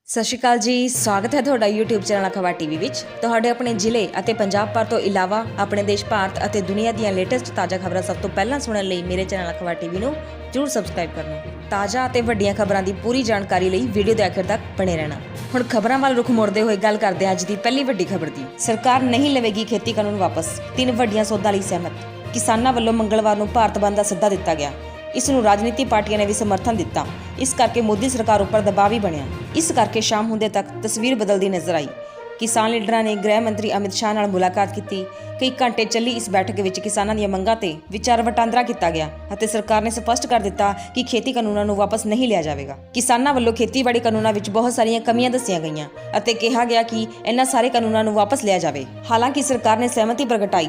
ਸਤਿ ਸ਼੍ਰੀ ਅਕਾਲ ਜੀ, ਸਵਾਗਤ ਹੈ ਤੁਹਾਡਾ YouTube ਚੈਨਲ ਅਖਬਾਰ ਟੀਵੀ ਵਿੱਚ। ਤੁਹਾਡੇ ਆਪਣੇ ਜ਼ਿਲ੍ਹੇ ਅਤੇ ਪੰਜਾਬ ਭਰ ਤੋਂ ਇਲਾਵਾ ਆਪਣੇ ਦੇਸ਼ ਭਾਰਤ ਅਤੇ ਦੁਨੀਆ ਦੀਆਂ ਲੇਟੈਸਟ ਤਾਜ਼ਾ ਖਬਰਾਂ ਸਭ ਤੋਂ ਪਹਿਲਾਂ ਸੁਣਨ ਲਈ ਮੇਰੇ ਚੈਨਲ ਅਖਬਾਰ ਟੀਵੀ ਨੂੰ ਜ਼ਰੂਰ ਸਬਸਕ੍ਰਾਈਬ ਕਰਨਾ। ਤਾਜ਼ਾ ਅਤੇ ਵੱਡੀਆਂ ਖਬਰਾਂ ਦੀ ਪੂਰੀ ਜਾਣਕਾਰੀ ਲਈ ਵੀਡੀਓ ਦੇ ਆਖਿਰ ਤੱਕ ਬਣੇ ਰਹਿਣਾ। ਹੁਣ ਖਬਰਾਂ ਵੱਲ ਰੁਖ ਮੋੜਦੇ ਹੋਏ ਗੱਲ ਕਰਦੇ ਹਾਂ ਅੱਜ ਦੀ ਪਹਿਲੀ ਵੱਡੀ ਖਬਰ ਦੀ। ਸਰਕਾਰ ਨਹੀਂ ਲਵੇਗੀ ਖੇਤੀ ਕਾਨੂੰਨ ਵਾਪਸ, 3 ਵੱਡੀਆਂ ਸੌਦਾਂ ਲਈ ਸਹਿਮਤ। ਕਿਸਾਨਾਂ ਵੱਲੋਂ ਮੰਗਲਵਾਰ ਨੂੰ ਭਾਰਤ ਬੰਦ ਦਾ ਸੱਦਾ ਦਿੱਤਾ ਗਿਆ। ਇਸ ਨੂੰ ਰਾਜਨੀਤੀ ਪਾਰਟੀਆਂ ਨੇ ਵੀ ਸਮਰਥਨ ਦਿੱਤਾ। ਇਸ ਕਰਕੇ ਮੋਦੀ ਸਰਕਾਰ ਉੱਪਰ ਦਬਾਅ ਵੀ ਬਣਿਆ। ਇਸ ਕਰਕੇ ਸ਼ਾਮ ਹੁੰਦੇ ਤੱਕ ਤਸਵੀਰ ਬਦਲਦੀ ਨਜ਼ਰ ਆਈ। ਕਿਸਾਨ ਲੀਡਰਾਂ ਨੇ ਗ੍ਰਹਿ ਮੰਤਰੀ ਅਮਿਤ ਸ਼ਾਹ ਨਾਲ ਮੁਲਾਕਾਤ ਕੀਤੀ। ਕਈ ਘੰਟੇ ਚੱਲੀ ਇਸ ਬੈਠਕ ਵਿੱਚ ਕਿਸਾਨਾਂ ਦੀਆਂ ਮੰਗਾਂ ਤੇ ਵਿਚਾਰ ਵਟਾਂਦਰਾ ਕੀਤਾ ਗਿਆ ਅਤੇ ਸਰਕਾਰ ਨੇ ਸਪਸ਼ਟ ਕਰ ਦਿੱਤਾ ਕਿ ਖੇਤੀ ਕਾਨੂੰਨਾਂ ਨੂੰ ਵਾਪਸ ਨਹੀਂ ਲਿਆ ਜਾਵੇਗਾ। ਕਿਸਾਨਾਂ ਵੱਲੋਂ ਖੇਤੀਬਾੜੀ ਕਾਨੂੰਨਾਂ ਵਿੱਚ ਬਹੁਤ ਸਾਰੀਆਂ ਕਮੀਆਂ ਦੱਸੀਆਂ ਗਈਆਂ ਅਤੇ ਕਿਹਾ ਗਿਆ ਕਿ ਇਹਨਾਂ ਸਾਰੇ ਕਾਨੂੰਨਾਂ ਨੂੰ ਵਾਪਸ ਲਿਆ ਜਾਵੇ। ਹਾਲਾਂਕਿ ਸਰਕਾਰ ਨੇ ਸਹਿਮਤੀ ਪ੍ਰਗਟਾਈ,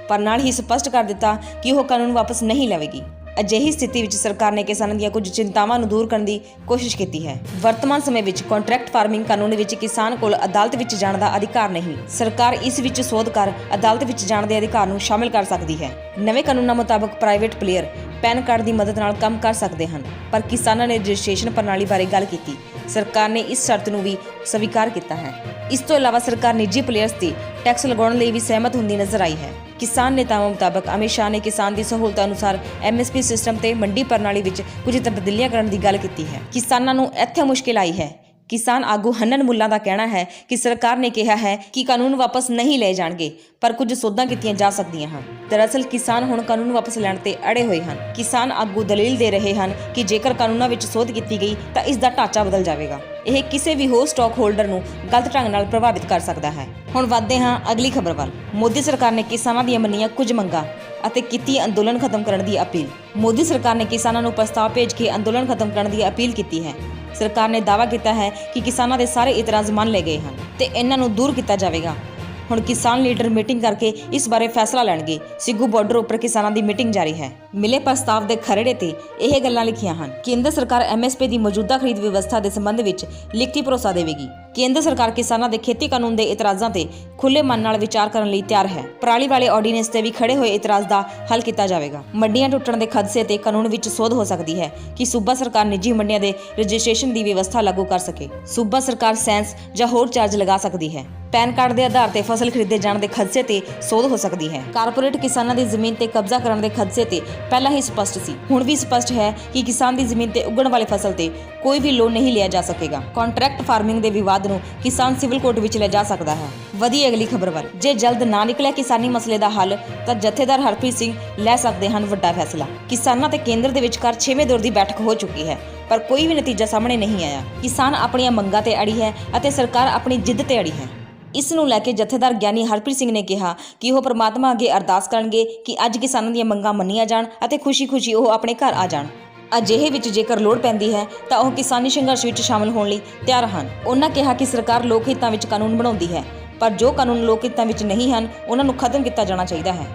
ਪਰ ਨਾਲ ਹੀ ਸਪਸ਼ਟ ਕਰ ਦਿੱਤਾ ਕਿ ਉਹ ਕਾਨੂੰਨ ਵਾਪਸ ਨਹੀਂ ਲਵੇਗੀ। ਅਜਿਹੀ ਸਥਿਤੀ ਵਿੱਚ ਸਰਕਾਰ ਨੇ ਕਿਸਾਨਾਂ ਦੀਆਂ ਕੁਝ ਚਿੰਤਾਵਾਂ ਨੂੰ ਦੂਰ ਕਰਨ ਦੀ ਕੋਸ਼ਿਸ਼ ਕੀਤੀ ਹੈ। ਵਰਤਮਾਨ ਸਮੇਂ ਵਿੱਚ ਕੰਟਰੈਕਟ ਫਾਰਮਿੰਗ ਕਾਨੂੰਨ ਵਿੱਚ ਕਿਸਾਨ ਕੋਲ ਅਦਾਲਤ ਵਿੱਚ ਜਾਣ ਦਾ ਅਧਿਕਾਰ ਨਹੀਂ। ਸਰਕਾਰ ਇਸ ਵਿੱਚ ਸੋਧ ਕਰ ਅਦਾਲਤ ਵਿੱਚ ਜਾਣ ਦੇ ਅਧਿਕਾਰ ਨੂੰ ਸ਼ਾਮਿਲ ਕਰ ਸਕਦੀ ਹੈ। ਨਵੇਂ ਕਾਨੂੰਨਾਂ ਮੁਤਾਬਕ ਪ੍ਰਾਈਵੇਟ ਪਲੇਅਰ ਪੈਨ ਕਾਰਡ ਦੀ ਮਦਦ ਨਾਲ ਕੰਮ ਕਰ ਸਕਦੇ ਹਨ, ਪਰ ਕਿਸਾਨਾਂ ਨੇ ਰਜਿਸਟ੍ਰੇਸ਼ਨ ਪ੍ਰਣਾਲੀ ਬਾਰੇ ਗੱਲ ਕੀਤੀ। ਸਰਕਾਰ ਨੇ ਇਸ ਸ਼ਰਤ ਨੂੰ ਵੀ ਸਵੀਕਾਰ ਕੀਤਾ ਹੈ। ਇਸ ਤੋਂ ਇਲਾਵਾ ਸਰਕਾਰ ਨਿੱਜੀ ਪਲੇਅਰਸ ਤੇ ਟੈਕਸ ਲਗਾਉਣ ਲਈ ਵੀ ਸਹਿਮਤ ਹੁੰਦੀ ਨਜ਼ਰ ਆਈ ਹੈ। ਕਿਸਾਨ ਨੇਤਾਵਾਂ ਮੁਤਾਬਕ ਅਮਿਤ ਸ਼ਾਹ ਨੇ ਕਿਸਾਨ ਦੀ ਸਹੂਲਤ ਅਨੁਸਾਰ MSP ਸਿਸਟਮ ਤੇ ਮੰਡੀ ਪ੍ਰਣਾਲੀ ਵਿੱਚ ਕੁਝ ਤਬਦੀਲੀਆਂ ਕਰਨ ਦੀ ਗੱਲ ਕੀਤੀ ਹੈ। ਕਿਸਾਨਾਂ ਨੂੰ ਇੱਥੇ ਮੁਸ਼ਕਿਲ ਆਈ ਹੈ। ਕਿਸਾਨ ਆਗੂ ਹੰਨਨ ਮੁੱਲਾ ਦਾ ਕਹਿਣਾ ਹੈ ਕਿ ਸਰਕਾਰ ਨੇ ਕਿਹਾ ਹੈ ਕਿ ਕਾਨੂੰਨ ਵਾਪਸ ਨਹੀਂ ਲਏ ਜਾਣਗੇ, ਪਰ ਕੁਝ ਸੋਧਾਂ ਕੀਤੀਆਂ ਜਾ ਸਕਦੀਆਂ ਹਨ। ਦਰਅਸਲ ਕਿਸਾਨ ਹੁਣ ਕਾਨੂੰਨ ਵਾਪਸ ਲੈਣ ਤੇ ਅੜੇ ਹੋਏ ਹਨ। ਕਿਸਾਨ ਆਗੂ ਦਲੀਲ ਦੇ ਰਹੇ ਹਨ ਕਿ ਜੇਕਰ ਕਾਨੂੰਨਾਂ ਵਿੱਚ ਸੋਧ ਕੀਤੀ ਗਈ ਤਾਂ ਇਸ ਦਾ ਢਾਂਚਾ ਬਦਲ ਜਾਵੇਗਾ। ਇਹ ਕਿਸੇ ਵੀ ਹੋਰ ਸਟਾਕ ਹੋਲਡਰ ਨੂੰ ਗਲਤ ਢੰਗ ਨਾਲ ਪ੍ਰਭਾਵਿਤ ਕਰ ਸਕਦਾ ਹੈ। ਹੁਣ ਵਧਦੇ ਹਾਂ ਅਗਲੀ ਖਬਰ ਵੱਲ। ਮੋਦੀ ਸਰਕਾਰ ਨੇ ਕਿਸਾਨਾਂ ਦੀਆਂ ਮੰਨੀਆਂ ਕੁਝ ਮੰਗਾਂ ਅਤੇ ਕੀਤੀ ਅੰਦੋਲਨ ਖਤਮ ਕਰਨ ਦੀ ਅਪੀਲ। ਮੋਦੀ ਸਰਕਾਰ ਨੇ ਕਿਸਾਨਾਂ ਨੂੰ ਪ੍ਰਸਤਾਵ ਭੇਜ ਕੇ ਅੰਦੋਲਨ ਖਤਮ ਕਰਨ ਦੀ ਅਪੀਲ ਕੀਤੀ ਹੈ। ਸਰਕਾਰ ਨੇ ਦਾਅਵਾ ਕੀਤਾ ਹੈ ਕਿ ਕਿਸਾਨਾਂ ਦੇ ਸਾਰੇ ਇਤਰਾਜ਼ ਮੰਨ ਲਏ ਗਏ ਹਨ ਤੇ ਇਹਨਾਂ ਨੂੰ ਦੂਰ ਕੀਤਾ ਜਾਵੇਗਾ। ਹੁਣ ਕਿਸਾਨ ਲੀਡਰ ਮੀਟਿੰਗ ਕਰਕੇ ਇਸ ਬਾਰੇ ਫੈਸਲਾ ਲੈਣਗੇ। ਸਿੱਗੂ ਬਾਰਡਰ ਉੱਪਰ ਕਿਸਾਨਾਂ ਦੀ ਮੀਟਿੰਗ ਜਾਰੀ ਹੈ। ਮਿਲੇ ਪ੍ਰਸਤਾਵ ਦੇ ਖਰੜੇ ਤੇ ਇਹ ਗੱਲਾਂ ਲਿਖੀਆਂ ਹਨ। ਕੇਂਦਰ ਸਰਕਾਰ MSP ਦੀ ਮੌਜੂਦਾ ਖਰੀਦ ਵਿਵਸਥਾ ਦੇ ਸੰਬੰਧ ਵਿੱਚ ਲਿਖਤੀ ਭਰੋਸਾ ਦੇਵੇਗੀ। ਕੇਂਦਰ ਸਰਕਾਰ ਕਿਸਾਨਾਂ ਦੇ ਖੇਤੀ ਕਾਨੂੰਨ ਦੇ ਇਤਰਾਜ਼ਾਂ ਤੇ ਖੁੱਲੇ ਮਨ ਨਾਲ ਵਿਚਾਰ ਕਰਨ ਲਈ ਤਿਆਰ ਹੈ। ਪਰਾਲੀ ਵਾਲੇ ਆਰਡੀਨੈਂਸ ਤੇ ਵੀ ਖੜੇ ਹੋਏ ਇਤਰਾਜ਼ ਦਾ ਹੱਲ ਕੀਤਾ ਜਾਵੇਗਾ। ਮੰਡੀਆਂ ਟੁੱਟਣ ਦੇ ਖਦਸ਼ੇ ਤੇ ਕਾਨੂੰਨ ਵਿੱਚ ਸੋਧ ਹੋ ਸਕਦੀ ਹੈ ਕਿ ਸੂਬਾ ਸਰਕਾਰ ਨਿੱਜੀ ਮੰਡੀਆਂ ਦੇ ਰਜਿਸਟ੍ਰੇਸ਼ਨ ਦੀ ਵਿਵਸਥਾ ਲਾਗੂ ਕਰ ਸਕੇ। ਸੂਬਾ ਸਰਕਾਰ ਸੈਂਸ ਜਾਂ ਹੋਰ ਚਾਰਜ ਲਗਾ ਸਕਦੀ ਹੈ। ਪੈਨ ਕਾਰਡ ਦੇ ਆਧਾਰ ਤੇ ਫਸਲ ਖਰੀਦੇ ਜਾਣ ਦੇ ਖਦਸ਼ੇ ਤੇ ਸੋਧ ਹੋ ਸਕਦੀ ਹੈ। ਕਾਰਪੋਰੇਟ ਕਿਸਾਨਾਂ ਦੀ ਜ਼ਮੀਨ ਤੇ ਕਬਜ਼ਾ ਕਰਨ ਦੇ ਖਦਸ਼ੇ ਤੇ ਪਹਿਲਾਂ ਹੀ ਸਪਸ਼ਟ ਸੀ। ਹੁਣ ਵੀ ਸਪਸ਼ਟ ਹੈ ਕਿ ਕਿਸਾਨ ਦੀ ਜ਼ਮੀਨ ਤੇ ਉੱਗਣ ਵਾਲੀ ਫਸਲ ਤੇ ਕੋਈ ਵੀ ਲੋਨ ਨਹੀਂ ਲਿਆ ਜਾ ਸਕੇਗਾ। ਕੰਟਰੈਕਟ ਫਾਰਮਿੰਗ ਦੇ ਵਿਵਾਦ ਨੂੰ ਕਿਸਾਨ ਸਿਵਲ ਕੋਰਟ ਵਿੱਚ ਲੈ ਜਾ ਸਕਦਾ ਹੈ। ਵਧੀਆ ਅਗਲੀ ਖਬਰ ਵੱਲ। ਜੇ ਜਲਦ ਨਾ ਨਿਕਲਿਆ ਕਿਸਾਨੀ ਮਸਲੇ ਦਾ ਹੱਲ ਤਾਂ ਜਥੇਦਾਰ ਹਰਪ੍ਰੀਤ ਸਿੰਘ ਲੈ ਸਕਦੇ ਹਨ ਵੱਡਾ ਫੈਸਲਾ। ਕਿਸਾਨਾਂ ਤੇ ਕੇਂਦਰ ਦੇ ਵਿਚਕਾਰ 6ਵੇਂ ਦੌਰ ਦੀ ਬੈਠਕ ਹੋ ਚੁੱਕੀ ਹੈ, ਪਰ ਕੋਈ ਵੀ ਨਤੀਜਾ ਸਾਹਮਣੇ ਨਹੀਂ ਆਇਆ। ਕਿਸਾਨ ਆਪਣੀਆਂ ਮੰਗਾਂ ਤੇ ਅੜੀ ਹੈ ਅਤੇ ਸਰਕਾਰ ਆਪਣੀ ਜਿੱਦ ਤੇ ਅੜੀ ਹੈ। ਇਸ ਨੂੰ ਲੈ ਕੇ ਜਥੇਦਾਰ ਗਿਆਨੀ ਹਰਪ੍ਰੀਤ ਸਿੰਘ ਨੇ ਕਿਹਾ ਕਿ ਉਹ ਪ੍ਰਮਾਤਮਾ ਅੱਗੇ ਅਰਦਾਸ ਕਰਨਗੇ ਕਿ ਅੱਜ ਕਿਸਾਨਾਂ ਦੀਆਂ ਮੰਗਾਂ ਮੰਨੀਆਂ ਜਾਣ ਅਤੇ ਖੁਸ਼ੀ-ਖੁਸ਼ੀ ਉਹ ਆਪਣੇ ਘਰ ਆ ਜਾਣ। ਅਜਿਹੇ ਵਿੱਚ ਜੇਕਰ ਲੋੜ ਪੈਂਦੀ ਹੈ ਤਾਂ ਉਹ ਕਿਸਾਨੀ ਸੰਘਰਸ਼ ਵਿੱਚ ਸ਼ਾਮਲ ਹੋਣ ਲਈ ਤਿਆਰ ਹਨ। ਉਹਨਾਂ ਕਿਹਾ ਕਿ ਸਰਕਾਰ ਲੋਕ ਹਿੱਤਾਂ ਵਿੱਚ ਕਾਨੂੰਨ ਬਣਾਉਂਦੀ ਹੈ, ਪਰ ਜੋ ਕਾਨੂੰਨ ਲੋਕ ਹਿੱਤਾਂ ਵਿੱਚ ਨਹੀਂ ਹਨ ਉਹਨਾਂ ਨੂੰ ਖਤਮ ਕੀਤਾ ਜਾਣਾ ਚਾਹੀਦਾ ਹੈ।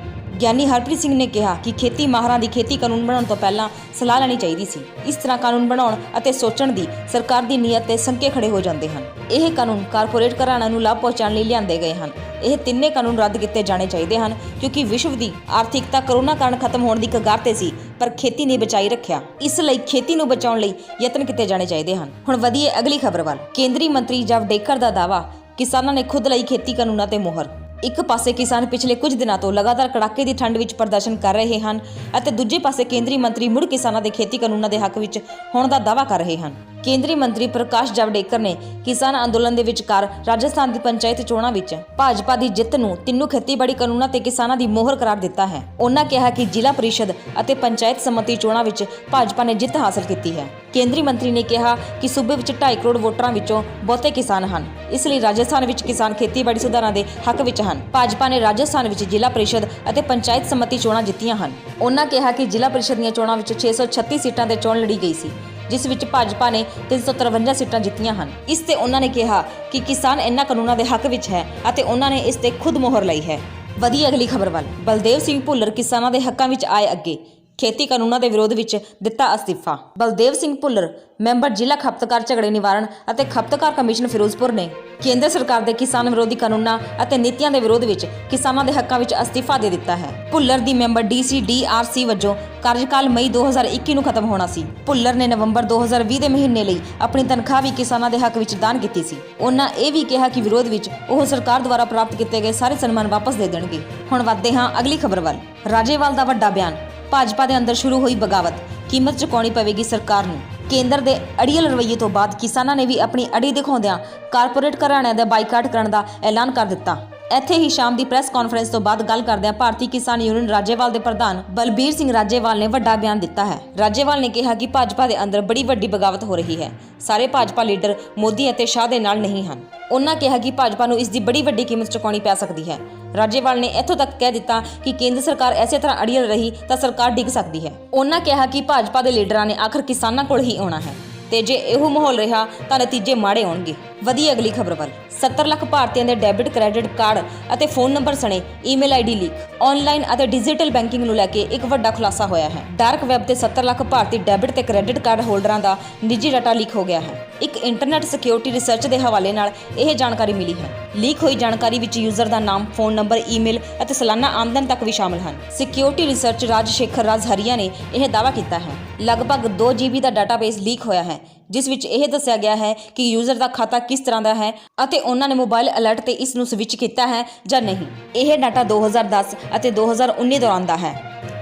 ਗਿਆਨੀ ਹਰਪ੍ਰੀਤ ਸਿੰਘ ਨੇ ਕਿਹਾ ਕਿ ਖੇਤੀ ਮਾਹਰਾਂ ਦੀ ਖੇਤੀ ਕਾਨੂੰਨ ਬਣਾਉਣ ਤੋਂ ਪਹਿਲਾਂ ਸਲਾਹ ਲੈਣੀ ਚਾਹੀਦੀ ਸੀ। ਇਸ ਤਰ੍ਹਾਂ ਕਾਨੂੰਨ ਬਣਾਉਣ ਅਤੇ ਸੋਚਣ ਦੀ ਸਰਕਾਰ ਦੀ ਨੀਅਤ ਤੇ ਸੰਕੇ ਖੜੇ ਹੋ ਜਾਂਦੇ ਹਨ। ਇਹ ਕਾਨੂੰਨ ਕਾਰਪੋਰੇਟ ਘਰਾਣਿਆਂ ਨੂੰ ਲਾਭ ਪਹੁੰਚਾਉਣ ਲਈ ਲਿਆਂਦੇ ਗਏ ਹਨ। ਇਹ ਤਿੰਨੇ ਕਾਨੂੰਨ ਰੱਦ ਕੀਤੇ ਜਾਣੇ ਚਾਹੀਦੇ ਹਨ ਕਿਉਂਕਿ ਵਿਸ਼ਵ ਦੀ ਆਰਥਿਕਤਾ ਕਰੋਨਾ ਕਾਰਨ ਖਤਮ ਹੋਣ ਦੀ ਕਗਾਰ ਤੇ ਸੀ, ਪਰ ਖੇਤੀ ਨੇ ਬਚਾਈ ਰੱਖਿਆ। ਇਸ ਲਈ ਖੇਤੀ ਨੂੰ ਬਚਾਉਣ ਲਈ ਯਤਨ ਕੀਤੇ ਜਾਣੇ ਚਾਹੀਦੇ ਹਨ। ਹੁਣ ਵਧੀਏ ਅਗਲੀ ਖਬਰ ਵੱਲ। ਕੇਂਦਰੀ ਮੰਤਰੀ ਜਾਵੜੇਕਰ ਦਾ ਦਾਅਵਾ, ਕਿਸਾਨਾਂ ਨੇ ਖੁਦ ਲਈ ਖੇਤੀ ਕਾਨੂੰਨਾਂ ਤੇ ਮੋਹਰ। ਇੱਕ ਪਾਸੇ ਕਿਸਾਨ ਪਿਛਲੇ ਕੁਝ ਦਿਨਾਂ ਤੋਂ ਲਗਾਤਾਰ ਕੜਾਕੇ ਦੀ ਠੰਡ ਵਿੱਚ ਪ੍ਰਦਰਸ਼ਨ ਕਰ ਰਹੇ ਹਨ ਅਤੇ ਦੂਜੇ ਪਾਸੇ ਕੇਂਦਰੀ ਮੰਤਰੀ ਮੁੜ ਕਿਸਾਨਾਂ ਦੇ ਖੇਤੀ ਕਾਨੂੰਨਾਂ ਦੇ ਹੱਕ ਵਿੱਚ ਹੋਣ ਦਾ ਦਾਅਵਾ ਕਰ ਰਹੇ ਹਨ। ਕੇਂਦਰੀ ਮੰਤਰੀ ਪ੍ਰਕਾਸ਼ ਜਾਵੜੇਕਰ ਨੇ ਕਿਸਾਨ ਅੰਦੋਲਨ ਦੇ ਵਿਚਕਾਰ ਰਾਜਸਥਾਨ ਦੀ ਪੰਚਾਇਤ ਚੋਣਾਂ ਵਿੱਚ ਭਾਜਪਾ ਦੀ ਜਿੱਤ ਨੂੰ ਤਿੰਨੋਂ ਖੇਤੀਬਾੜੀ ਕਾਨੂੰਨਾਂ ਤੇ ਕਿਸਾਨਾਂ ਦੀ ਮੋਹਰ ਕਰਾਰ ਦਿੱਤਾ ਹੈ। ਉਹਨਾਂ ਕਿਹਾ ਕਿ ਜ਼ਿਲ੍ਹਾ ਪਰਿਸ਼ਦ ਅਤੇ ਪੰਚਾਇਤ ਸਮਿਤੀ ਚੋਣਾਂ ਵਿੱਚ ਭਾਜਪਾ ਨੇ ਜਿੱਤ ਹਾਸਲ ਕੀਤੀ ਹੈ। ਕੇਂਦਰੀ ਮੰਤਰੀ ਨੇ ਕਿਹਾ ਕਿ ਸੂਬੇ ਵਿੱਚ 2.5 ਕਰੋੜ ਵੋਟਰਾਂ ਵਿੱਚੋਂ ਬਹੁਤੇ ਕਿਸਾਨ ਹਨ, ਇਸ ਲਈ ਰਾਜਸਥਾਨ ਵਿੱਚ ਕਿਸਾਨ ਖੇਤੀਬਾੜੀ ਸੁਧਾਰਾਂ ਦੇ ਹੱਕ ਵਿੱਚ ਹਨ। ਭਾਜਪਾ ਨੇ ਰਾਜਸਥਾਨ ਵਿੱਚ ਜ਼ਿਲ੍ਹਾ ਪਰਿਸ਼ਦ ਅਤੇ ਪੰਚਾਇਤ ਸਮਿਤੀ ਚੋਣਾਂ ਜਿੱਤੀਆਂ ਹਨ। ਉਹਨਾਂ ਕਿਹਾ ਕਿ ਜ਼ਿਲ੍ਹਾ ਪਰਿਸ਼ਦ ਦੀਆਂ ਚੋਣਾਂ ਵਿੱਚ 636 ਸੀਟਾਂ ਤੇ ਚੋਣ ਲੜੀ ਗਈ ਸੀ, ਜਿਸ ਵਿੱਚ ਭਾਜਪਾ ਨੇ 353 ਸੀਟਾਂ ਜਿੱਤੀਆਂ ਹਨ। ਇਸ ਤੇ ਉਹਨਾਂ ਨੇ ਕਿਹਾ ਕਿ ਕਿਸਾਨ ਇਹਨਾਂ ਕਾਨੂੰਨਾਂ ਦੇ ਹੱਕ ਵਿੱਚ ਹੈ ਅਤੇ ਉਹਨਾਂ ਨੇ ਇਸ ਤੇ ਖੁਦ ਮੋਹਰ ਲਈ ਹੈ। ਵਧੀਆ ਅਗਲੀ ਖਬਰ ਵੱਲ। ਬਲਦੇਵ ਸਿੰਘ ਭੁੱਲਰ ਕਿਸਾਨਾਂ ਦੇ ਹੱਕਾਂ ਵਿੱਚ ਆਏ ਅੱਗੇ। ਖੇਤੀ ਕਾਨੂੰਨਾਂ ਦੇ ਵਿਰੋਧ ਵਿੱਚ ਦਿੱਤਾ ਅਸਤੀਫਾ। ਬਲਦੇਵ ਸਿੰਘ ਭੁੱਲਰ ਮੈਂਬਰ ਜ਼ਿਲ੍ਹਾ ਖਪਤਕਾਰ ਝਗੜੇ ਨਿਵਾਰਣ ਅਤੇ ਖਪਤਕਾਰ ਕਮਿਸ਼ਨ ਫਿਰੋਜ਼ਪੁਰ ਨੇ ਕੇਂਦਰ ਸਰਕਾਰ ਦੇ ਕਿਸਾਨ ਵਿਰੋਧੀ ਕਾਨੂੰਨਾਂ ਅਤੇ ਨੀਤੀਆਂ ਦੇ ਵਿਰੋਧ ਵਿੱਚ ਕਿਸਾਨਾਂ ਦੇ ਹੱਕਾਂ ਵਿੱਚ ਅਸਤੀਫਾ ਦੇ ਦਿੱਤਾ ਹੈ। ਭੁੱਲਰ ਦੀ ਮੈਂਬਰ DCDRC ਵਜੋਂ ਕਾਰਜਕਾਲ ਮਈ 2021 ਨੂੰ ਖਤਮ ਹੋਣਾ ਸੀ। ਭੁੱਲਰ ਨੇ ਨਵੰਬਰ 2020 ਦੇ ਮਹੀਨੇ ਲਈ ਆਪਣੀ ਤਨਖਾਹ ਵੀ ਕਿਸਾਨਾਂ ਦੇ ਹੱਕ ਵਿੱਚ ਦਾਨ ਕੀਤੀ ਸੀ। ਉਹਨਾਂ ਇਹ ਵੀ ਕਿਹਾ ਕਿ ਵਿਰੋਧ ਵਿੱਚ ਉਹ ਸਰਕਾਰ ਦੁਆਰਾ ਪ੍ਰਾਪਤ ਕੀਤੇ ਗਏ ਸਾਰੇ ਸਨਮਾਨ ਵਾਪਸ ਦੇ ਦੇਣਗੇ। ਹੁਣ ਵਧਦੇ ਹਾਂ ਅਗਲੀ ਖਬਰ ਵੱਲ। ਰਾਜੇਵਾਲ ਦਾ ਵੱਡਾ ਬਿਆਨ, ਭਾਜਪਾ ਦੇ ਅੰਦਰ ਸ਼ੁਰੂ ਹੋਈ ਬਗਾਵਤ, ਕੀਮਤ ਚੁਕਾਉਣੀ ਪਵੇਗੀ ਸਰਕਾਰ ਨੂੰ। ਕੇਂਦਰ ਦੇ ਅੜੀਅਲ ਰਵੱਈਏ ਤੋਂ ਬਾਅਦ ਕਿਸਾਨਾਂ ਨੇ ਵੀ ਆਪਣੀ ਅੜੀ ਦਿਖਾਉਂਦਿਆਂ ਕਾਰਪੋਰੇਟ ਘਰਾਣਿਆਂ ਦਾ ਬਾਈਕਾਟ ਕਰਨ ਦਾ ਐਲਾਨ ਕਰ ਦਿੱਤਾ। ਇੱਥੇ ਹੀ ਸ਼ਾਮ ਦੀ ਪ੍ਰੈਸ ਕਾਨਫਰੰਸ ਤੋਂ ਬਾਅਦ ਗੱਲ ਕਰਦਿਆਂ ਭਾਰਤੀ ਕਿਸਾਨ ਯੂਨੀਅਨ ਰਾਜੇਵਾਲ ਦੇ ਪ੍ਰਧਾਨ ਬਲਬੀਰ ਸਿੰਘ ਰਾਜੇਵਾਲ ਨੇ ਵੱਡਾ ਬਿਆਨ ਦਿੱਤਾ ਹੈ। ਰਾਜੇਵਾਲ ਨੇ ਕਿਹਾ ਕਿ ਭਾਜਪਾ ਦੇ ਅੰਦਰ ਬੜੀ ਵੱਡੀ ਬਗਾਵਤ ਹੋ ਰਹੀ ਹੈ। ਸਾਰੇ ਭਾਜਪਾ ਲੀਡਰ ਮੋਦੀ ਅਤੇ ਸ਼ਾਹ ਦੇ ਨਾਲ ਨਹੀਂ ਹਨ। ਉਹਨਾਂ ਕਿਹਾ ਕਿ ਭਾਜਪਾ ਨੂੰ ਇਸ ਦੀ ਬੜੀ ਵੱਡੀ ਕੀਮਤ ਚੁਕਾਉਣੀ ਪੈ ਸਕਦੀ ਹੈ। ਰਾਜੇਵਾਲ ਨੇ ਇੱਥੋਂ ਤੱਕ ਕਹਿ ਦਿੱਤਾ ਕਿ ਕੇਂਦਰ ਸਰਕਾਰ ਐਸੇ ਤਰ੍ਹਾਂ ਅੜੀਅਲ ਰਹੀ ਤਾਂ ਸਰਕਾਰ ਡਿੱਗ ਸਕਦੀ ਹੈ। ਉਹਨਾਂ ਕਿਹਾ ਕਿ ਭਾਜਪਾ ਦੇ ਲੀਡਰਾਂ ਨੇ ਆਖਰ ਕਿਸਾਨਾਂ ਕੋਲ ਹੀ ਆਉਣਾ ਹੈ ਤੇ ਜੇ ਇਹੋ ਮਾਹੌਲ ਰਿਹਾ ਤਾਂ ਨਤੀਜੇ ਮਾੜੇ ਆਉਣਗੇ। ਵਧੀਆ ਅਗਲੀ ਖਬਰ ਵੱਲ। 70 ਲੱਖ ਭਾਰਤੀਆਂ ਦੇ ਡੈਬਿਟ ਕ੍ਰੈਡਿਟ ਕਾਰਡ ਅਤੇ ਫੋਨ ਨੰਬਰ ਸਣੇ ਈਮੇਲ ਆਈਡੀ ਲੀਕ। ਆਨਲਾਈਨ ਅਤੇ ਡਿਜੀਟਲ ਬੈਂਕਿੰਗ ਨੂੰ ਲੈ ਕੇ ਇੱਕ ਵੱਡਾ ਖੁਲਾਸਾ ਹੋਇਆ ਹੈ। ਡਾਰਕ ਵੈਬ ਤੇ 70 ਲੱਖ ਭਾਰਤੀ ਡੈਬਿਟ ਤੇ ਕ੍ਰੈਡਿਟ ਕਾਰਡ ਹੋਲਡਰਾਂ ਦਾ ਨਿੱਜੀ ਡਾਟਾ ਲੀਕ ਹੋ ਗਿਆ ਹੈ। ਇੱਕ ਇੰਟਰਨੈਟ ਸਿਕਿਉਰਿਟੀ ਰਿਸਰਚ ਦੇ ਹਵਾਲੇ ਨਾਲ ਇਹ ਜਾਣਕਾਰੀ ਮਿਲੀ ਹੈ। ਲੀਕ ਹੋਈ ਜਾਣਕਾਰੀ ਵਿੱਚ ਯੂਜ਼ਰ ਦਾ ਨਾਮ, ਫੋਨ ਨੰਬਰ, ਈਮੇਲ ਅਤੇ ਸਾਲਾਨਾ ਆਮਦਨ ਤੱਕ ਵੀ ਸ਼ਾਮਲ ਹਨ। ਸਿਕਿਉਰਿਟੀ ਰਿਸਰਚ ਰਾਜਸ਼ੇਖਰ ਰਾਜਹਰੀਆ ਨੇ ਇਹ ਦਾਅਵਾ ਕੀਤਾ ਹੈ। ਲਗਭਗ 2 GB ਦਾ ਡਾਟਾਬੇਸ ਲੀਕ ਹੋਇਆ ਹੈ, ਜਿਸ ਵਿੱਚ ਇਹ ਦੱਸਿਆ ਗਿਆ ਹੈ ਕਿ ਯੂਜ਼ਰ ਦਾ ਖਾਤਾ ਕਿਸ ਤਰ੍ਹਾਂ ਦਾ ਹੈ ਅਤੇ ਉਹਨਾਂ ਨੇ ਮੋਬਾਈਲ ਅਲਰਟ ਤੇ ਇਸ ਨੂੰ ਸਵਿਚ ਕੀਤਾ ਹੈ ਜਾਂ ਨਹੀਂ। ਇਹ ਡਾਟਾ 2010 ਅਤੇ 2019 ਦੌਰਾਨ ਦਾ ਹੈ।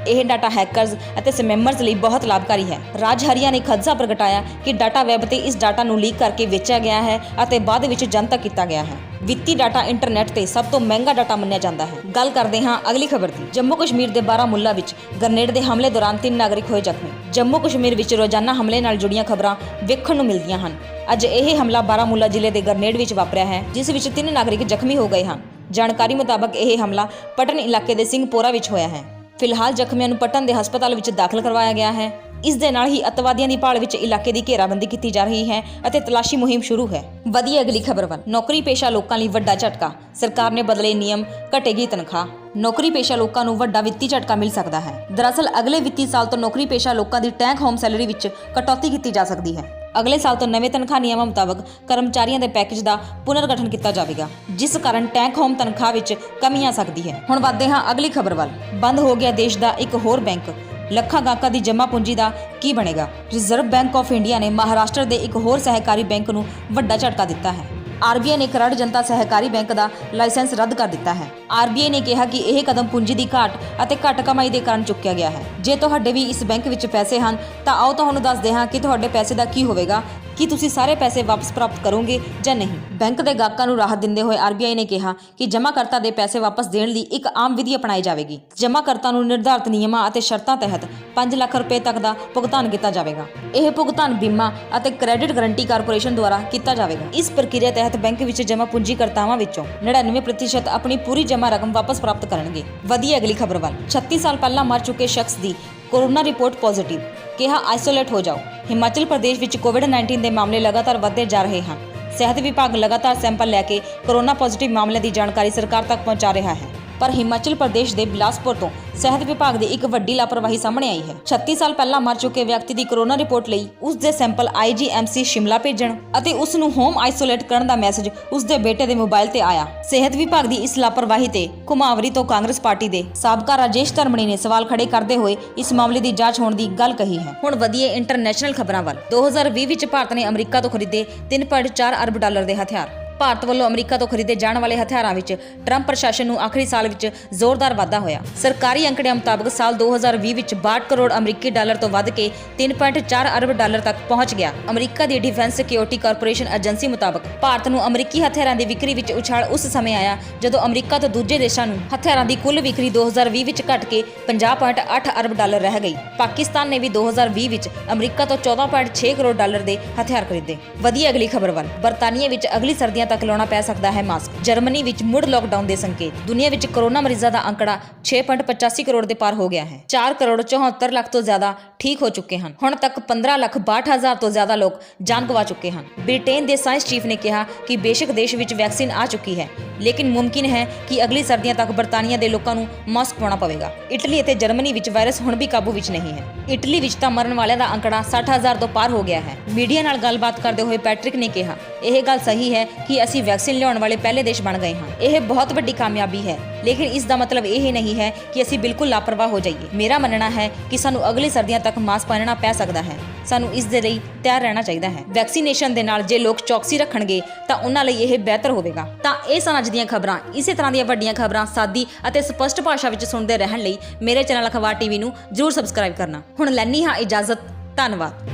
ਇਹ ਡਾਟਾ ਹੈਕਰਜ਼ ਅਤੇ ਸਪੈਮਰਜ਼ ਲਈ ਬਹੁਤ ਲਾਭਕਾਰੀ ਹੈ। ਰਾਜਹਰੀਆ ਨੇ ਖਦਸ਼ਾ ਪ੍ਰਗਟਾਇਆ ਕਿ ਡਾਟਾ ਵੈਬ ਤੇ ਇਸ ਡਾਟਾ ਨੂੰ ਲੀਕ ਕਰਕੇ ਵੇਚਿਆ ਗਿਆ ਹੈ ਅਤੇ ਬਾਅਦ ਵਿੱਚ ਜਨਤਕ ਕੀਤਾ ਗਿਆ ਹੈ। ਵਿੱਤੀ ਡਾਟਾ ਇੰਟਰਨੈਟ ਤੇ ਸਭ ਤੋਂ ਮਹਿੰਗਾ ਡਾਟਾ ਮੰਨਿਆ ਜਾਂਦਾ ਹੈ। ਗੱਲ ਕਰਦੇ ਹਾਂ ਅਗਲੀ ਖਬਰ ਦੀ। ਜੰਮੂ ਕਸ਼ਮੀਰ ਦੇ ਬਾਰਾਮੂਲਾ ਵਿੱਚ ਗ੍ਰਨੇਡ ਦੇ ਹਮਲੇ ਦੌਰਾਨ 3 ਨਾਗਰਿਕ ਹੋਏ ਜ਼ਖਮੀ। ਜੰਮੂ ਕਸ਼ਮੀਰ ਵਿੱਚ ਰੋਜ਼ਾਨਾ ਹਮਲੇ ਨਾਲ ਜੁੜੀਆਂ ਖਬਰਾਂ ਵੇਖਣ ਨੂੰ ਮਿਲਦੀਆਂ ਹਨ। ਅੱਜ ਇਹ ਹਮਲਾ ਬਾਰਾਮੂਲਾ ਜ਼ਿਲ੍ਹੇ ਦੇ ਗ੍ਰਨੇਡ ਵਿੱਚ ਵਾਪਰਿਆ ਹੈ, ਜਿਸ ਵਿੱਚ 3 ਨਾਗਰਿਕ ਜ਼ਖਮੀ ਹੋ ਗਏ ਹਨ। ਜਾਣਕਾਰੀ ਮੁਤਾਬਕ ਇਹ ਹਮਲਾ ਪਟਨ ਇਲਾਕੇ ਦੇ ਸਿੰਘਪੋਰਾ ਵਿੱਚ ਹੋਇਆ ਹੈ। ਫਿਲਹਾਲ ਜ਼ਖਮੀਆਂ ਨੂੰ ਪਟਨ ਦੇ ਹਸਪਤਾਲ ਵਿੱਚ ਦਾਖਲ ਕਰਵਾਇਆ ਗਿਆ ਹੈ। ਇਸ ਦੇ ਨਾਲ ਹੀ ਅੱਤਵਾਦੀਆਂ ਦੀ ਭਾਲ ਵਿੱਚ ਇਲਾਕੇ ਦੀ ਘੇਰਾਬੰਦੀ ਕੀਤੀ ਜਾ ਰਹੀ ਹੈ ਅਤੇ ਤਲਾਸ਼ੀ ਮੁਹਿੰਮ ਸ਼ੁਰੂ ਹੈ। ਵਧੀਆ ਅਗਲੀ ਖਬਰ ਵੱਲ। ਨੌਕਰੀ ਪੇਸ਼ਾ ਲੋਕਾਂ ਲਈ ਵੱਡਾ ਝਟਕਾ, ਸਰਕਾਰ ਨੇ ਬਦਲੇ ਨਿਯਮ, ਘਟੇਗੀ ਤਨਖਾਹ। ਨੌਕਰੀ ਪੇਸ਼ਾ ਲੋਕਾਂ ਨੂੰ ਵੱਡਾ ਵਿੱਤੀ ਝਟਕਾ ਮਿਲ ਸਕਦਾ ਹੈ। ਦਰਅਸਲ ਅਗਲੇ ਵਿੱਤੀ ਸਾਲ ਤੋਂ ਨੌਕਰੀ ਪੇਸ਼ਾ ਲੋਕਾਂ ਦੀ ਟੈਕ ਹੋਮ ਸੈਲਰੀ ਵਿੱਚ ਕਟੌਤੀ ਕੀਤੀ ਜਾ ਸਕਦੀ ਹੈ। ਅਗਲੇ ਸਾਲ ਤੋਂ ਨਵੇਂ ਤਨਖਾਹ ਨਿਯਮਾਂ ਮੁਤਾਬਕ ਕਰਮਚਾਰੀਆਂ ਦੇ ਪੈਕੇਜ ਦਾ ਪੁਨਰਗਠਨ ਕੀਤਾ ਜਾਵੇਗਾ, ਜਿਸ ਕਾਰਨ ਟੈਕ ਹੋਮ ਤਨਖਾਹ ਵਿੱਚ ਕਮੀ ਆ ਸਕਦੀ ਹੈ। ਹੁਣ ਵਧਦੇ ਹਾਂ ਅਗਲੀ ਖਬਰ ਵੱਲ। ਬੰਦ ਹੋ ਗਿਆ ਦੇਸ਼ ਦਾ ਇੱਕ ਹੋਰ ਬੈਂਕ, ਲੱਖਾਂ ਗਾਹਕਾਂ ਦੀ ਜਮ੍ਹਾਂ ਪੂੰਜੀ ਦਾ ਕੀ ਬਣੇਗਾ? ਰਿਜ਼ਰਵ ਬੈਂਕ ਆਫ ਇੰਡੀਆ ਨੇ ਮਹਾਰਾਸ਼ਟਰ ਦੇ ਇੱਕ ਹੋਰ ਸਹਿਕਾਰੀ ਬੈਂਕ ਨੂੰ ਵੱਡਾ ਝਟਕਾ ਦਿੱਤਾ ਹੈ। RBI ਨੇ ਕਰੜ ਜਨਤਾ ਸਹਿਕਾਰੀ ਬੈਂਕ ਦਾ ਲਾਇਸੈਂਸ ਰੱਦ ਕਰ ਦਿੱਤਾ ਹੈ। RBI ਨੇ ਕਿਹਾ ਕਿ ਇਹ ਕਦਮ ਪੂੰਜੀ ਦੀ ਘਾਟ ਅਤੇ ਘੱਟ ਕਮਾਈ ਦੇ ਕਾਰਨ ਚੁੱਕਿਆ ਗਿਆ ਹੈ। ਜੇ ਤੁਹਾਡੇ ਵੀ ਇਸ ਬੈਂਕ ਵਿੱਚ ਪੈਸੇ ਹਨ ਤਾਂ ਆਓ ਤੁਹਾਨੂੰ ਦੱਸਦੇ ਹਾਂ ਕਿ ਤੁਹਾਡੇ ਪੈਸੇ ਦਾ ਕੀ ਹੋਵੇਗਾ। ਕੀ ਤੁਸੀਂ ਸਾਰੇ ਪੈਸੇ ਵਾਪਸ ਪ੍ਰਾਪਤ ਕਰੋਗੇ ਜਾਂ ਨਹੀਂ? ਬੈਂਕ ਦੇ ਗਾਹਕਾਂ ਨੂੰ ਰਾਹਤ ਦਿੰਦੇ ਹੋਏ RBI ਨੇ ਕਿਹਾ ਕਿ ਜਮ੍ਹਾਂਕਰਤਾ ਦੇ ਪੈਸੇ ਵਾਪਸ ਦੇਣ ਲਈ ਇੱਕ ਆਮ ਵਿਧੀ ਅਪਣਾਈ ਜਾਵੇਗੀ। ਜਮ੍ਹਾਂਕਰਤਾ ਨੂੰ ਨਿਰਧਾਰਤ ਨਿਯਮਾਂ ਅਤੇ ਸ਼ਰਤਾਂ ਤਹਿਤ 5 ਲੱਖ ਰੁਪਏ ਤੱਕ ਦਾ ਭੁਗਤਾਨ ਕੀਤਾ ਜਾਵੇਗਾ। ਇਹ ਭੁਗਤਾਨ ਬੀਮਾ ਅਤੇ ਕ੍ਰੈਡਿਟ ਗਰੰਟੀ ਕਾਰਪੋਰੇਸ਼ਨ ਦੁਆਰਾ ਕੀਤਾ ਜਾਵੇਗਾ। ਇਸ ਪ੍ਰਕਿਰਿਆ ਤਹਿਤ ਬੈਂਕ ਵਿੱਚ ਜਮ੍ਹਾਂ ਪੂੰਜੀਕਰਤਾਵਾਂ ਵਿੱਚੋਂ 99% ਆਪਣੀ ਪੂਰੀ ਜਮ੍ਹਾਂ ਰਕਮ ਵਾਪਸ ਪ੍ਰਾਪਤ ਕਰਨਗੇ। ਵਧੀਆ ਅਗਲੀ ਖਬਰ ਵੱਲ। 36 ਸਾਲ ਪਹਿਲਾਂ ਮਰ ਚੁੱਕੇ ਸ਼ਖਸ ਦੀ ਕੋਰੋਨਾ ਰਿਪੋਰਟ ਪੋਜ਼ਿਟਿਵ, ਕਿਹਾ ਆਈਸੋਲੇਟ ਹੋ ਜਾਓ। ਹਿਮਾਚਲ ਪ੍ਰਦੇਸ਼ ਵਿੱਚ ਕੋਵਿਡ-19 ਦੇ ਮਾਮਲੇ ਲਗਾਤਾਰ ਵਧਦੇ ਜਾ ਰਹੇ ਹਨ। ਸਿਹਤ ਵਿਭਾਗ ਲਗਾਤਾਰ ਸੈਂਪਲ ਲੈ ਕੇ ਕੋਰੋਨਾ ਪੋਜ਼ਿਟਿਵ ਮਾਮਲਿਆਂ ਦੀ ਜਾਣਕਾਰੀ ਸਰਕਾਰ ਤੱਕ ਪਹੁੰਚਾ ਰਿਹਾ ਹੈ। ਪਰ ਹਿਮਾਚਲ ਪ੍ਰਦੇਸ਼ ਦੇ ਬਿਲਾਸਪੁਰ ਤੋਂ ਸਿਹਤ ਵਿਭਾਗ ਦੀ ਇੱਕ ਵੱਡੀ ਲਾਪਰਵਾਹੀ ਸਾਹਮਣੇ ਆਈ ਹੈ। 36 ਸਾਲ ਪਹਿਲਾਂ ਮਰ ਚੁੱਕੇ ਵਿਅਕਤੀ ਦੀ ਕੋਰੋਨਾ ਰਿਪੋਰਟ ਲਈ ਉਸ ਦੇ ਸੈਂਪਲ IGMC ਸ਼ਿਮਲਾ ਭੇਜਣ ਅਤੇ ਉਸ ਨੂੰ ਹੋਮ ਆਈਸੋਲੇਟ ਕਰਨ ਦਾ ਮੈਸੇਜ ਉਸ ਦੇ ਬੇਟੇ ਦੇ ਮੋਬਾਈਲ ਤੇ ਆਇਆ। ਸਿਹਤ ਵਿਭਾਗ ਦੀ ਇਸ ਲਾਪਰਵਾਹੀ ਤੇ ਘੁਮਾਵਰੀ ਤੋਂ ਕਾਂਗਰਸ ਪਾਰਟੀ ਦੇ ਸਾਬਕਾ ਰਾਜੇਸ਼ ਧਰਮਣੀ ਨੇ ਸਵਾਲ ਖੜੇ ਕਰਦੇ ਹੋਏ ਇਸ ਮਾਮਲੇ ਦੀ ਜਾਂਚ ਹੋਣ ਦੀ ਗੱਲ ਕਹੀ ਹੈ। ਹੁਣ ਵਧੀਏ ਇੰਟਰਨੈਸ਼ਨਲ ਖਬਰਾਂ ਵੱਲ। 2020 ਵਿੱਚ ਭਾਰਤ ਨੇ ਅਮਰੀਕਾ ਤੋਂ ਖਰੀਦੇ $3.4 ਅਰਬ ਦੇ ਹਥਿਆਰ। ਭਾਰਤ ਵੱਲੋਂ ਅਮਰੀਕਾ ਤੋਂ ਖਰੀਦੇ ਜਾਣ ਵਾਲੇ ਹਥਿਆਰਾਂ ਵਿੱਚ ਟਰੰਪ ਪ੍ਰਸ਼ਾਸਨ ਨੂੰ ਆਖਰੀ ਸਾਲ ਵਿੱਚ ਜ਼ੋਰਦਾਰ ਵਾਧਾ ਹੋਇਆ। ਸਰਕਾਰੀ ਅੰਕੜਿਆਂ ਮੁਤਾਬਕ ਸਾਲ 2020 ਵਿੱਚ 62 ਕਰੋੜ ਅਮਰੀਕੀ ਡਾਲਰ ਤੋਂ ਵੱਧ ਕੇ $3.4 ਅਰਬ ਤੱਕ ਪਹੁੰਚ ਗਿਆ। ਅਮਰੀਕਾ ਦੀ ਡਿਫੈਂਸ ਸਿਕਿਉਰਿਟੀ ਕਾਰਪੋਰੇਸ਼ਨ ਏਜੰਸੀ ਮੁਤਾਬਕ ਭਾਰਤ ਨੂੰ ਅਮਰੀਕੀ ਹਥਿਆਰਾਂ ਦੀ ਵਿਕਰੀ ਵਿੱਚ ਉਛਾਲ ਉਸ ਸਮੇਂ ਆਇਆ ਜਦੋਂ ਅਮਰੀਕਾ ਤੋਂ ਦੂਜੇ ਦੇਸ਼ਾਂ ਨੂੰ ਹਥਿਆਰਾਂ ਦੀ ਕੁੱਲ ਵਿਕਰੀ 2020 ਵਿੱਚ ਘਟ ਕੇ $50.8 ਅਰਬ ਰਹਿ ਗਈ। ਪਾਕਿਸਤਾਨ ਨੇ ਵੀ 2020 ਵਿੱਚ ਅਮਰੀਕਾ ਤੋਂ $14.6 ਕਰੋੜ ਦੇ ਹਥਿਆਰ ਖਰੀਦੇ। ਵਧੀਆ ਅਗਲੀ ਖਬਰ ਵੱਲ। ਬਰਤਾਨੀਆ ਵਿੱਚ ਅਗਲੀ ਸਰਦੀਆਂ ਤੱਕ ਲਾਉਣਾ ਪੈ ਸਕਦਾ ਹੈ ਮਾਸਕ। ਜਰਮਨੀ ਵਿੱਚ ਮੁੜ ਲਾਕਡਾਊਨ ਦੇ ਸੰਕੇਤ। ਦੁਨੀਆ ਵਿੱਚ ਕੋਰੋਨਾ ਮਰੀਜ਼ਾਂ ਦਾ ਅੰਕੜਾ 6.85 ਕਰੋੜ ਦੇ ਪਾਰ ਹੋ ਗਿਆ ਹੈ। 4 ਕਰੋੜ 74 ਲੱਖ ਤੋਂ ਜ਼ਿਆਦਾ ਠੀਕ ਹੋ ਚੁੱਕੇ ਹਨ। ਹੁਣ ਤੱਕ 15,62,000 ਤੋਂ ਜ਼ਿਆਦਾ ਲੋਕ ਜਾਨ ਗਵਾ ਚੁੱਕੇ ਹਨ। ਬ੍ਰਿਟੇਨ ਦੇ ਸਾਇੰਸ ਚੀਫ ਨੇ ਕਿਹਾ ਕਿ ਬੇਸ਼ੱਕ ਦੇਸ਼ ਵਿੱਚ ਵੈਕਸੀਨ ਆ ਚੁੱਕੀ ਹੈ, ਲੇਕਿਨ ਮੁਮਕਿਨ ਹੈ ਕਿ ਅਗਲੀ ਸਰਦੀਆਂ ਤੱਕ ਬਰਤਾਨੀਆ ਦੇ ਲੋਕਾਂ ਨੂੰ ਮਾਸਕ ਪਾਉਣਾ ਪਵੇਗਾ। ਇਟਲੀ ਅਤੇ ਜਰਮਨੀ ਵਿੱਚ ਵਾਇਰਸ ਹੁਣ ਵੀ ਕਾਬੂ ਵਿੱਚ ਨਹੀਂ ਹੈ। ਇਟਲੀ ਵਿੱਚ ਤਾਂ ਮਰਨ ਵਾਲਿਆਂ ਦਾ ਅੰਕੜਾ 60,000 ਤੋਂ ਪਾਰ ਹੋ ਗਿਆ ਹੈ। ਮੀਡੀਆ ਨਾਲ ਗੱਲਬਾਤ ਕਰਦੇ ਹੋਏ ਪੈਟਰਿਕ ਨੇ ਕਿਹਾ, ਇਹ ਗੱਲ ਸਹੀ ਹੈ ਕਿ ਅਸੀਂ ਵੈਕਸੀਨ ਲਿਆਉਣ ਵਾਲੇ ਪਹਿਲੇ ਦੇਸ਼ ਬਣ ਗਏ ਹਾਂ। ਇਹ ਬਹੁਤ ਵੱਡੀ ਕਾਮਯਾਬੀ ਹੈ, ਲੇਕਿਨ ਇਸ ਦਾ ਮਤਲਬ ਇਹ ਨਹੀਂ ਹੈ ਕਿ ਅਸੀਂ ਬਿਲਕੁਲ ਲਾਪਰਵਾਹ ਹੋ ਜਾਈਏ। ਮੇਰਾ ਮੰਨਣਾ ਹੈ ਕਿ ਸਾਨੂੰ ਅਗਲੀ ਸਰਦੀਆਂ ਤੱਕ ਮਾਸਕ ਪਹਿਨਣਾ ਪੈ ਸਕਦਾ ਹੈ। ਸਾਨੂੰ ਇਸ ਦੇ ਲਈ ਤਿਆਰ ਰਹਿਣਾ ਚਾਹੀਦਾ ਹੈ। ਵੈਕਸੀਨੇਸ਼ਨ ਦੇ ਨਾਲ ਜੇ ਲੋਕ ਚੌਕਸੀ ਰੱਖਣਗੇ ਤਾਂ ਉਹਨਾਂ ਲਈ ਇਹ ਬਿਹਤਰ ਹੋਵੇਗਾ। ਤਾਂ ਇਹ ਸਨ ਅੱਜ ਦੀਆਂ ਖਬਰਾਂ। ਇਸੇ ਤਰ੍ਹਾਂ ਦੀਆਂ ਵੱਡੀਆਂ ਖਬਰਾਂ ਸਾਦੀ ਅਤੇ ਸਪਸ਼ਟ ਭਾਸ਼ਾ ਵਿੱਚ ਸੁਣਦੇ ਰਹਿਣ ਲਈ ਮੇਰੇ ਚੈਨਲ ਅਖਬਾਰ ਟੀਵੀ ਨੂੰ ਜ਼ਰੂਰ ਸਬਸਕ੍ਰਾਈਬ ਕਰਨਾ। ਹੁਣ ਲੈਂਦੀ ਹਾਂ ਇਜਾਜ਼ਤ। ਧੰਨਵਾਦ।